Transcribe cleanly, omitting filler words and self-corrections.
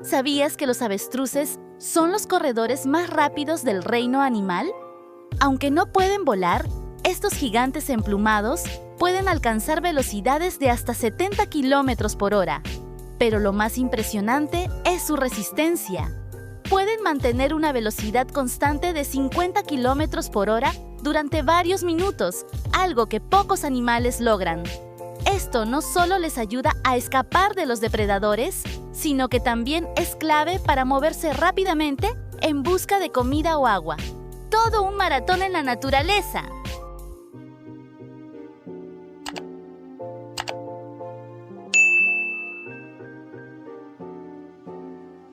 ¿Sabías que los avestruces son los corredores más rápidos del reino animal? Aunque no pueden volar, estos gigantes emplumados pueden alcanzar velocidades de hasta 70 kilómetros por hora. Pero lo más impresionante es su resistencia. Pueden mantener una velocidad constante de 50 kilómetros por hora durante varios minutos, algo que pocos animales logran. Esto no solo les ayuda a escapar de los depredadores, sino que también es clave para moverse rápidamente en busca de comida o agua. ¡Todo un maratón en la naturaleza!